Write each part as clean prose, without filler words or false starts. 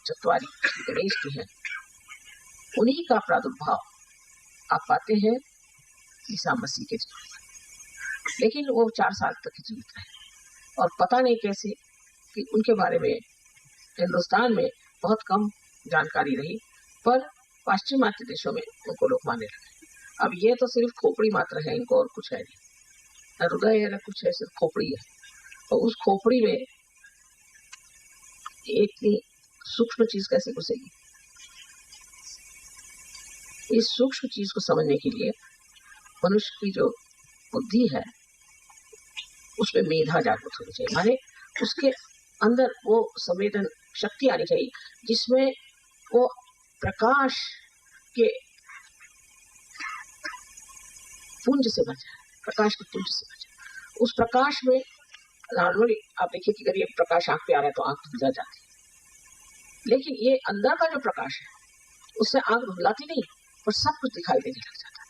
चतवारी गणेश की है, उन्हीं का प्रादुर्भाव आप पाते हैं ईसा मसीह के जीवन में। लेकिन वो 4 साल तक जीवित रहे और पता नहीं कैसे कि उनके बारे में हिंदुस्तान में बहुत कम जानकारी रही, पर पाश्चिमात्य देशों में उनको लोग मानने लगे। अब ये तो सिर्फ खोपड़ी मात्र है, इनको और कुछ है नहीं, न हृदय है न कुछ है, सिर्फ खोपड़ी है। और उस खोपड़ी में इतनी सूक्ष्म चीज कैसे घुसेगी? इस सूक्ष्म चीज को समझने के लिए मनुष्य की जो बुद्धि है उसमें मेधा जागृत होनी चाहिए, माने उसके अंदर वो संवेदन शक्ति आनी चाहिए जिसमें वो प्रकाश के पुंज से भर जाए, प्रकाश के पुंज से भर जाए। उस प्रकाश में नॉर्मली आप देखिए कि अगर ये प्रकाश आंख पे आ रहा है तो आंख धुंधला जाती है, लेकिन ये अंदर का जो प्रकाश है उससे आंख धुंधलाती नहीं और सब कुछ दिखाई देने लग जाता है।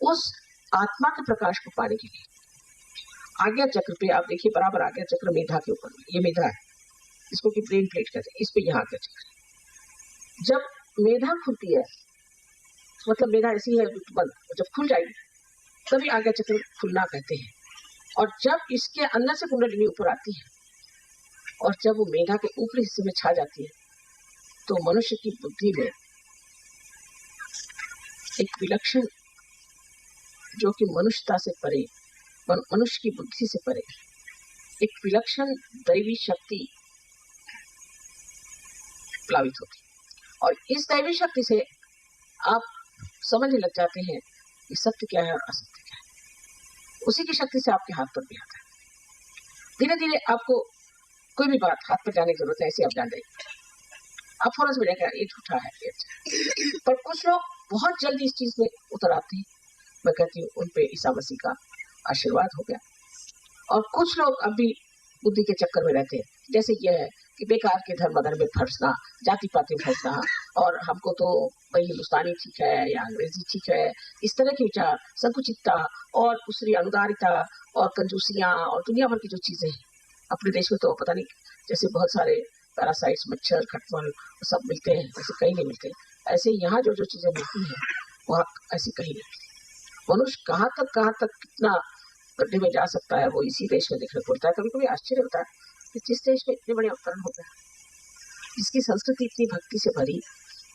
उस आत्मा के प्रकाश को पाने के लिए आज्ञा चक्र पे आप देखिए, बराबर आज्ञा चक्र मेधा के ऊपर में, ये मेधा है, इसको की ब्रेन प्लेट कहते हैं, इस पे यहाँ आज्ञा चक्र है। जब मेधा खुलती है मतलब मेधा ऐसी है बंद, जब खुल जाएगी तभी आज्ञा चक्र खुलना कहते हैं। और जब इसके अंदर से कुंडलिनी ऊपर आती है और जब वो मेधा के ऊपरी हिस्से में छा जाती है तो मनुष्य की बुद्धि में एक विलक्षण, जो कि मनुष्यता से परे, मनुष्य की बुद्धि से परे, एक विलक्षण दैवी शक्ति प्लावित होती है। और इस दैवी शक्ति से आप समझने लग जाते हैं कि सत्य क्या है और असत्य क्या है। उसी की शक्ति से आपके हाथ पर भी आता है। धीरे धीरे आपको कोई भी बात हाथ पर जाने की जरूरत है, ऐसे आप जान जाएंगे, आप फौरन समझ जाएंगे ये झूठा है, ये अच्छा। पर कुछ लोग बहुत जल्दी इस चीज में उतर आते हैं, मैं कहती हूँ उन पे ईसा मसीह का आशीर्वाद हो गया। और कुछ लोग अभी बुद्धि के चक्कर में रहते हैं, जैसे ये है कि बेकार के धर्म अधर्म में फंसना, जाति पाति में फंसना, और हमको तो भाई हिंदुस्तानी ठीक है या अंग्रेजी ठीक है, इस तरह के विचार, संकुचितता और दूसरी अनुदारिता और कंजूसियां और दुनिया भर की जो चीजें हैं। अपने देश में तो पता नहीं जैसे बहुत सारे पैरासाइट्स, मच्छर, खटमल सब मिलते हैं, ऐसे कहीं नहीं मिलते। ऐसे यहाँ जो जो चीजें मिलती हैं वहाँ ऐसी कहीं नहीं मिलती। मनुष्य कहाँ तक कितना गड्ढे में जा सकता है वो इसी देश में देखने को मिलता है। कभी कभी आश्चर्य होता है कि जिस देश में इतने बड़े अवतरण हो गए, जिसकी संस्कृति इतनी भक्ति से भरी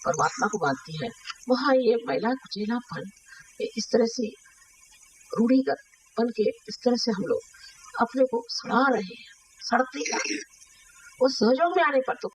परमात्मा को मानती है, वहाँ ये महिला कुचेलापन, इस तरह से रूढ़िगत बन के इस तरह से हम लोग अपने को सड़ा रहे हैं, सड़ते वो सहयोग में आने पर तो